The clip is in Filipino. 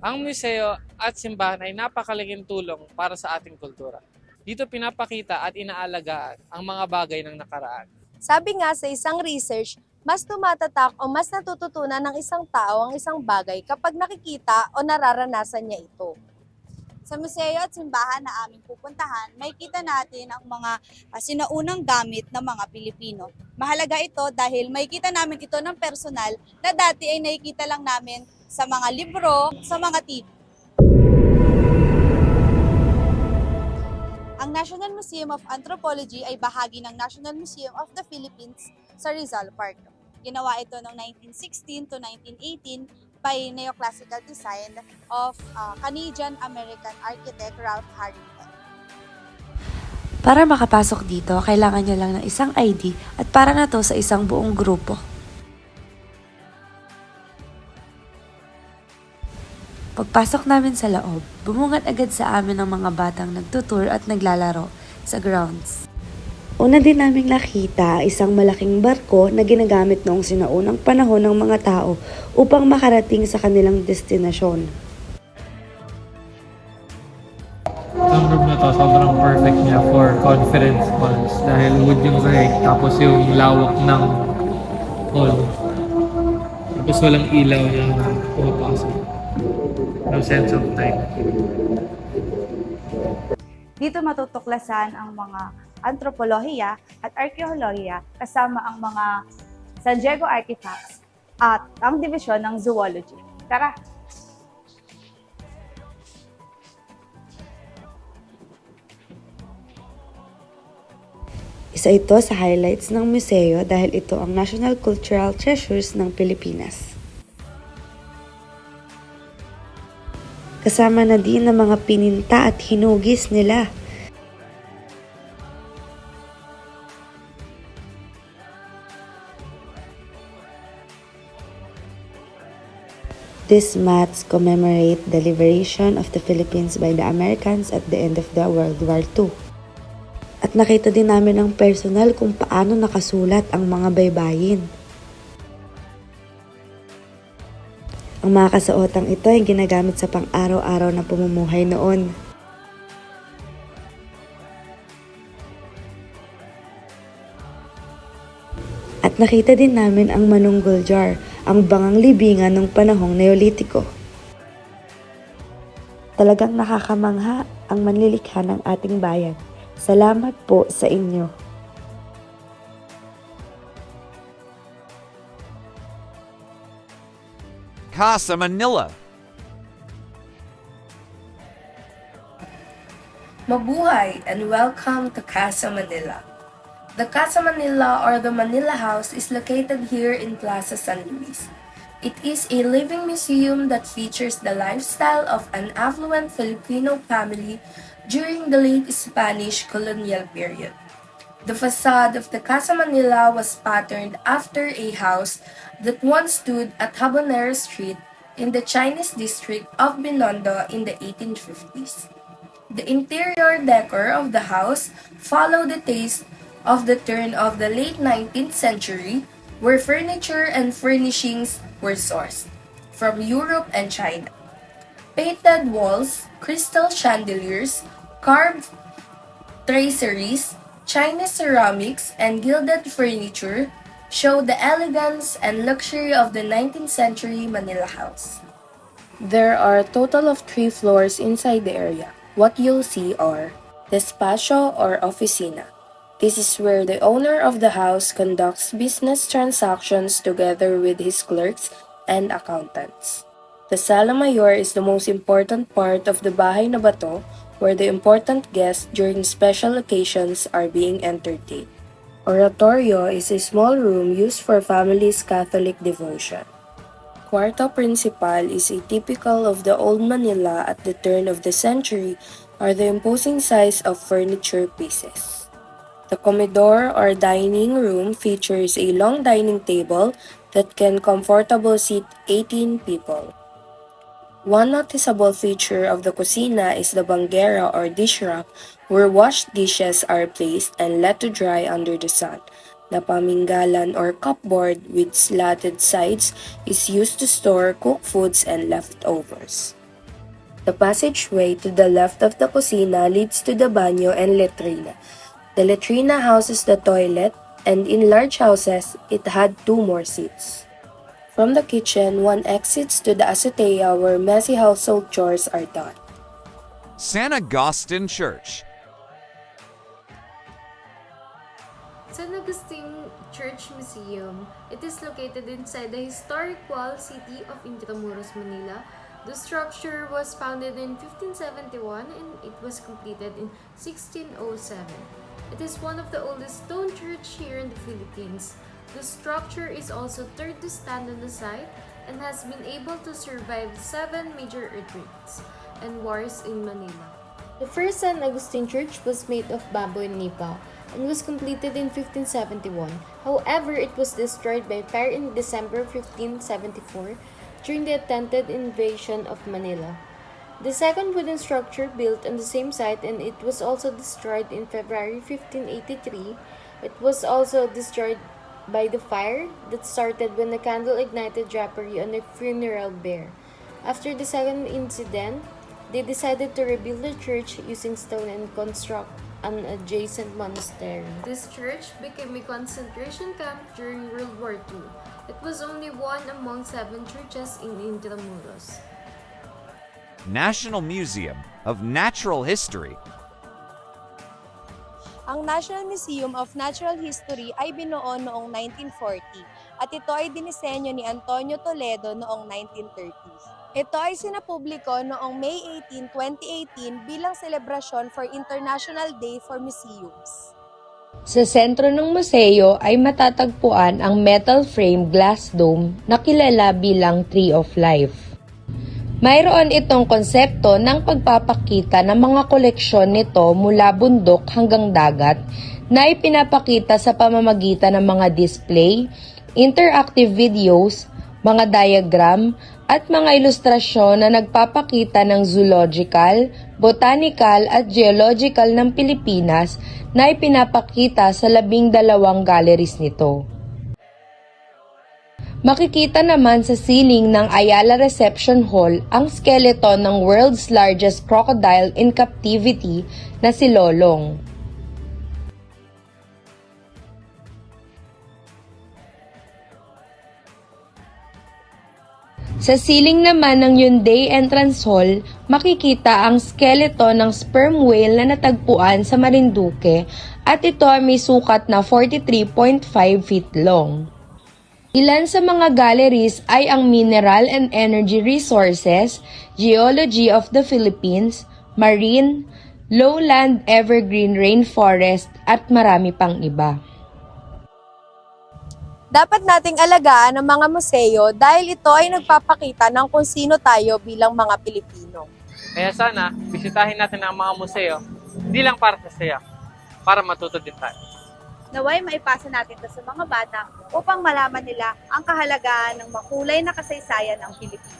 Ang museo at simbahan ay napakalaking tulong para sa ating kultura. Dito pinapakita at inaalagaan ang mga bagay ng nakaraan. Sabi nga sa isang research, mas tumatatak o mas natututunan ng isang tao ang isang bagay kapag nakikita o nararanasan niya ito. Sa museo at simbahan na aming pupuntahan, makikita natin ang mga sinaunang gamit ng mga Pilipino. Mahalaga ito dahil makikita namin ito ng personal na dati ay nakikita lang namin sa mga libro, sa mga TV. Ang National Museum of Anthropology ay bahagi ng National Museum of the Philippines sa Rizal Park. Ginawa ito noong 1916 to 1918 by neoclassical design of Canadian-American architect Ralph Harrington. Para makapasok dito, kailangan nyo lang ng isang ID at para na to sa isang buong grupo. Pagpasok namin sa loob, bumungad agad sa amin ang mga batang nagtutour at naglalaro sa grounds. Una din naming nakita isang malaking barko na ginagamit noong sinaunang panahon ng mga tao upang makarating sa kanilang destinasyon. Ang room na to, sobrang perfect niya for conference halls dahil wood yung sahig tapos yung lawak ng hall. Tapos walang ilaw yung pumapasok. No sense of time. Dito matutuklasan ang mga antropolohiya at arkeolohiya kasama ang mga San Diego artifacts at ang division ng zoology. Tara! Isa ito sa highlights ng museo dahil ito ang National Cultural Treasures ng Pilipinas. Kasama na din ang mga pininta at hinugis nila. These mats commemorate the liberation of the Philippines by the Americans at the end of the World War II. At nakita din namin ng personal kung paano nakasulat ang mga baybayin. Ang mga kasuotang ito ay ginagamit sa pang-araw-araw na pamumuhay noon. At nakita din namin ang manunggol jar, ang bangang libingan ng panahong Neolitiko. Talagang nakakamangha ang manlilikha ng ating bayan. Salamat po sa inyo. Casa Manila. Mabuhay and welcome to Casa Manila. The Casa Manila or the Manila House is located here in Plaza San Luis. It is a living museum that features the lifestyle of an affluent Filipino family during the late Spanish colonial period. The facade of the Casa Manila was patterned after a house that once stood at Habanero Street in the Chinese district of Binondo in the 1850s. The interior decor of the house followed the taste of the turn of the late 19th century, where furniture and furnishings were sourced from Europe and China. Painted walls, crystal chandeliers, carved traceries, Chinese ceramics, and gilded furniture show the elegance and luxury of the 19th century Manila house. There are a total of 3 floors inside the area. What you'll see are despacho or oficina. This is where the owner of the house conducts business transactions together with his clerks and accountants. The Sala Mayor is the most important part of the Bahay na Bato, where the important guests during special occasions are being entertained. Oratorio is a small room used for families' Catholic devotion. Cuarto Principal is a typical of the old Manila at the turn of the century are the imposing size of furniture pieces. The comedor or dining room features a long dining table that can comfortably seat 18 people. One noticeable feature of the kusina is the banguera or dish rack where washed dishes are placed and let to dry under the sun. The paminggalan or cupboard with slatted sides is used to store cooked foods and leftovers. The passageway to the left of the kusina leads to the banyo and latrina. The latrina houses the toilet, and in large houses, it had 2 more seats. From the kitchen, one exits to the azotea where messy household chores are done. San Agustin Church. San Agustin Church Museum. It is located inside the historic walled city of Intramuros, Manila. The structure was founded in 1571 and it was completed in 1607. It is one of the oldest stone church here in the Philippines. The structure is also third to stand on the site and has been able to survive 7 major earthquakes and wars in Manila. The first San Agustin Church was made of bamboo and nipa and was completed in 1571. However, it was destroyed by fire in December 1574 during the attempted invasion of Manila. The second wooden structure built on the same site and it was also destroyed in February 1583. It was also destroyed by the fire that started when a candle ignited drapery on a funeral bier. After the second incident, they decided to rebuild the church using stone and construct an adjacent monastery. This church became a concentration camp during World War II. It was only one among 7 churches in Intramuros. National Museum of Natural History. Ang National Museum of Natural History ay binuo noong 1940 at ito ay dinisenyo ni Antonio Toledo noong 1930s. Ito ay sinapubliko noong May 18, 2018 bilang selebrasyon for International Day for Museums. Sa sentro ng museo ay matatagpuan ang metal frame glass dome na kilala bilang Tree of Life. Mayroon itong konsepto ng pagpapakita ng mga koleksyon nito mula bundok hanggang dagat na ipinapakita sa pamamagitan ng mga display, interactive videos, mga diagram, at mga ilustrasyon na nagpapakita ng zoological, botanical at geological ng Pilipinas na ipinapakita sa 12 galleries nito. Makikita naman sa ceiling ng Ayala Reception Hall ang skeleton ng world's largest crocodile in captivity na si Lolong. Sa ceiling naman ng Hyundai Entrance Hall, makikita ang skeleton ng sperm whale na natagpuan sa Marinduque at ito ay may sukat na 43.5 feet long. Ilan sa mga galleries ay ang Mineral and Energy Resources, Geology of the Philippines, Marine, Lowland Evergreen Rainforest at marami pang iba. Dapat nating alagaan ang mga museo dahil ito ay nagpapakita ng kung sino tayo bilang mga Pilipino. Kaya sana, bisitahin natin ang mga museo, hindi lang para sa saya, para matuto din tayo. Naway maipasa natin ito sa mga bata upang malaman nila ang kahalagahan ng makulay na kasaysayan ng Pilipinas.